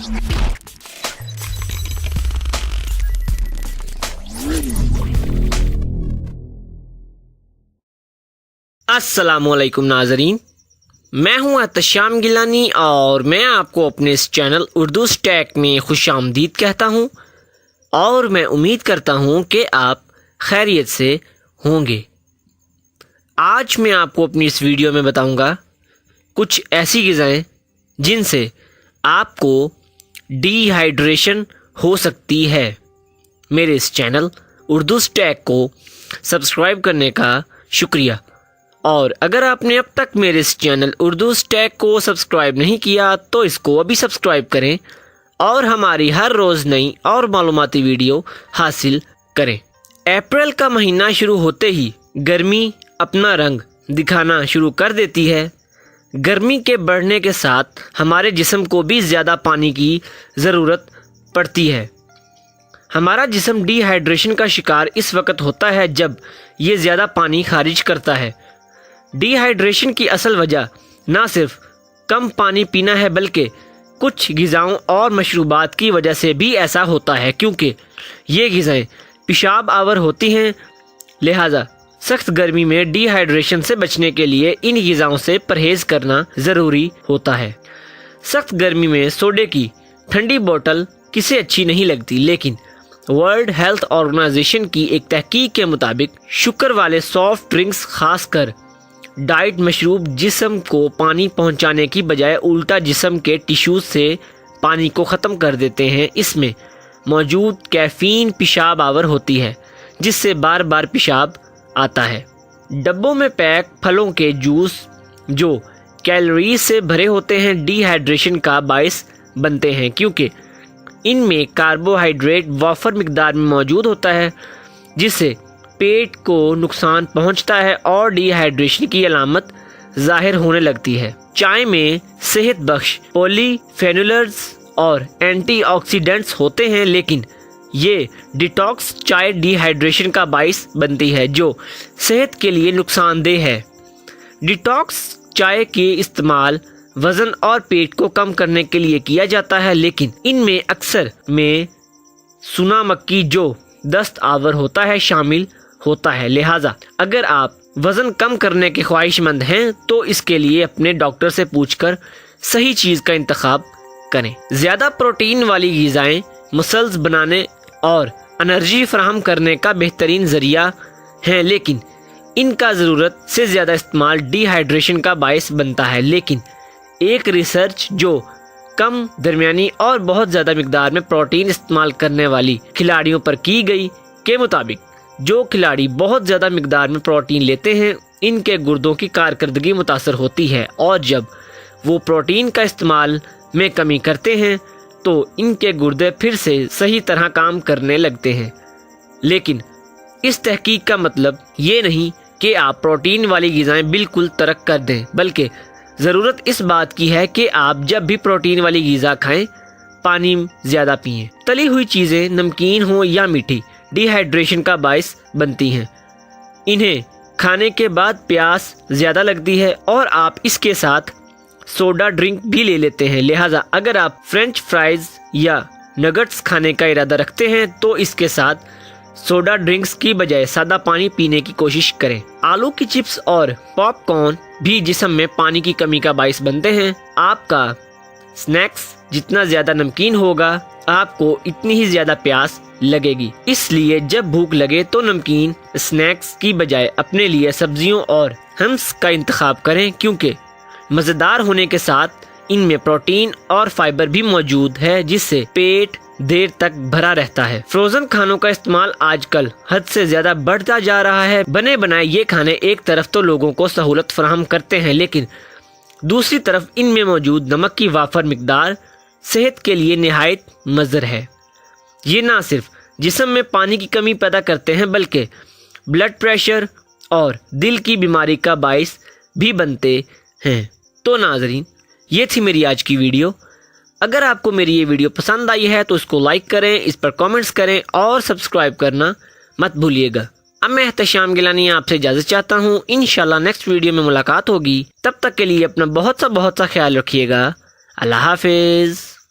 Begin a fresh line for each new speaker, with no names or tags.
अस्सलामुअलैकुम नाज़रीन, मैं हूं एहतशाम गिलानी और मैं आपको अपने इस चैनल उर्दू स्टैक में खुशामदीद कहता हूं और मैं उम्मीद करता हूं कि आप खैरियत से होंगे। आज मैं आपको अपनी इस वीडियो में बताऊंगा कुछ ऐसी ग़िज़ाएं जिनसे आपको डिहाइड्रेशन हो सकती है। मेरे इस चैनल उर्दू स्टैक को सब्सक्राइब करने का शुक्रिया। और अगर आपने अब तक मेरे इस चैनल उर्दू स्टैक को सब्सक्राइब नहीं किया तो इसको अभी सब्सक्राइब करें और हमारी हर रोज़ नई और मालूमाती वीडियो हासिल करें। अप्रैल का महीना शुरू होते ही गर्मी अपना रंग दिखाना शुरू कर देती है। गर्मी के बढ़ने के साथ हमारे जिस्म को भी ज़्यादा पानी की ज़रूरत पड़ती है। हमारा जिस्म डिहाइड्रेशन का शिकार इस वक्त होता है जब ये ज़्यादा पानी खारिज करता है। डिहाइड्रेशन की असल वजह ना सिर्फ कम पानी पीना है बल्कि कुछ ग़िज़ाओं और मशरूबात की वजह से भी ऐसा होता है, क्योंकि ये ग़िज़ाएं पेशाब आवर होती हैं। लिहाजा सख्त गर्मी में डिहाइड्रेशन से बचने के लिए इन ग़िज़ाओं से परहेज़ करना ज़रूरी होता है। सख्त गर्मी में सोडे की ठंडी बोतल किसे अच्छी नहीं लगती, लेकिन वर्ल्ड हेल्थ ऑर्गेनाइजेशन की एक तहकीक के मुताबिक शुगर वाले सॉफ्ट ड्रिंक्स, खासकर डाइट मशरूब, जिस्म को पानी पहुंचाने की बजाय उल्टा जिस्म के टिश्यूज से पानी को ख़त्म कर देते हैं। इसमें मौजूद कैफ़ीन पेशाब आवर होती है जिससे बार बार पेशाब आता है। डब्बों में पैक फलों के जूस जो कैलोरीज से भरे होते हैं डिहाइड्रेशन का बायस बनते हैं, क्योंकि इनमें कार्बोहाइड्रेट वाफर मिकदार में मौजूद होता है जिससे पेट को नुकसान पहुंचता है और डिहाइड्रेशन की अलामत ज़ाहिर होने लगती है। चाय में सेहत बख्श पॉलीफेनोल्स और एंटीऑक्सीडेंट्स होते हैं, लेकिन ये डिटॉक्स चाय डिहाइड्रेशन का बायस बनती है जो सेहत के लिए नुकसानदेह है। डिटॉक्स चाय के इस्तेमाल वज़न और पेट को कम करने के लिए किया जाता है, लेकिन इनमें अक्सर में सुना मक्की जो दस्त आवर होता है शामिल होता है। लिहाजा अगर आप वज़न कम करने के ख्वाहिशमंद हैं तो इसके लिए अपने डॉक्टर से पूछकर सही चीज़ का इंतखाब करें। ज़्यादा प्रोटीन वाली ग़िज़ाएं मसल्स बनाने और एनर्जी फराहम करने का बेहतरीन ज़रिया हैं, लेकिन इनका ज़रूरत से ज़्यादा इस्तेमाल डिहाइड्रेशन का बायस बनता है। लेकिन एक रिसर्च जो कम, दरमियानी और बहुत ज़्यादा मिकदार में प्रोटीन इस्तेमाल करने वाली खिलाड़ियों पर की गई के मुताबिक जो खिलाड़ी बहुत ज़्यादा मिकदार में प्रोटीन लेते हैं इनके गुर्दों की कारकर्दगी मुतासर होती है, और जब वो प्रोटीन का इस्तेमाल में कमी करते हैं तो इनके गुर्दे फिर से सही तरह काम करने लगते हैं। लेकिन इस तहकीक का मतलब ये नहीं कि आप प्रोटीन वाली ग़िज़ाएं बिल्कुल तर्क कर दें, बल्कि ज़रूरत इस बात की है कि आप जब भी प्रोटीन वाली ग़िज़ा खाएं पानी ज़्यादा पिएं। तली हुई चीज़ें नमकीन हो या मीठी डिहाइड्रेशन का बायस बनती हैं। इन्हें खाने के बाद प्यास ज़्यादा लगती है और आप इसके साथ सोडा ड्रिंक भी ले लेते हैं। लिहाजा अगर आप फ्रेंच फ्राइज़ या नगट्स खाने का इरादा रखते हैं तो इसके साथ सोडा ड्रिंक्स की बजाय सादा पानी पीने की कोशिश करें। आलू की चिप्स और पॉपकॉर्न भी जिस्म में पानी की कमी का बायस बनते हैं। आपका स्नैक्स जितना ज़्यादा नमकीन होगा आपको इतनी ही ज़्यादा प्यास लगेगी। इसलिए जब भूख लगे तो नमकीन स्नैक्स की बजाय अपने लिए सब्जियों और हम्स का इंतखाब करें, क्योंकि मज़ेदार होने के साथ इनमें प्रोटीन और फाइबर भी मौजूद है जिससे पेट देर तक भरा रहता है। फ्रोजन खानों का इस्तेमाल आजकल हद से ज्यादा बढ़ता जा रहा है। बने बनाए ये खाने एक तरफ तो लोगों को सहूलत फराहम करते हैं, लेकिन दूसरी तरफ इनमें मौजूद नमक की वाफर मिकदार सेहत के लिए निहायत मुज़र है। ये ना सिर्फ जिस्म में पानी की कमी पैदा करते हैं बल्कि ब्लड प्रेशर और दिल की बीमारी का बायस भी बनते हैं। तो नाज़रीन, ये थी मेरी आज की वीडियो। अगर आपको मेरी ये वीडियो पसंद आई है तो इसको लाइक करें, इस पर कमेंट्स करें और सब्सक्राइब करना मत भूलिएगा। अब मैं एहतशाम गिलानी आपसे इजाज़त चाहता हूँ। इंशाल्लाह नेक्स्ट वीडियो में मुलाकात होगी। तब तक के लिए अपना बहुत सा ख्याल रखिएगा। अल्लाह हाफिज़।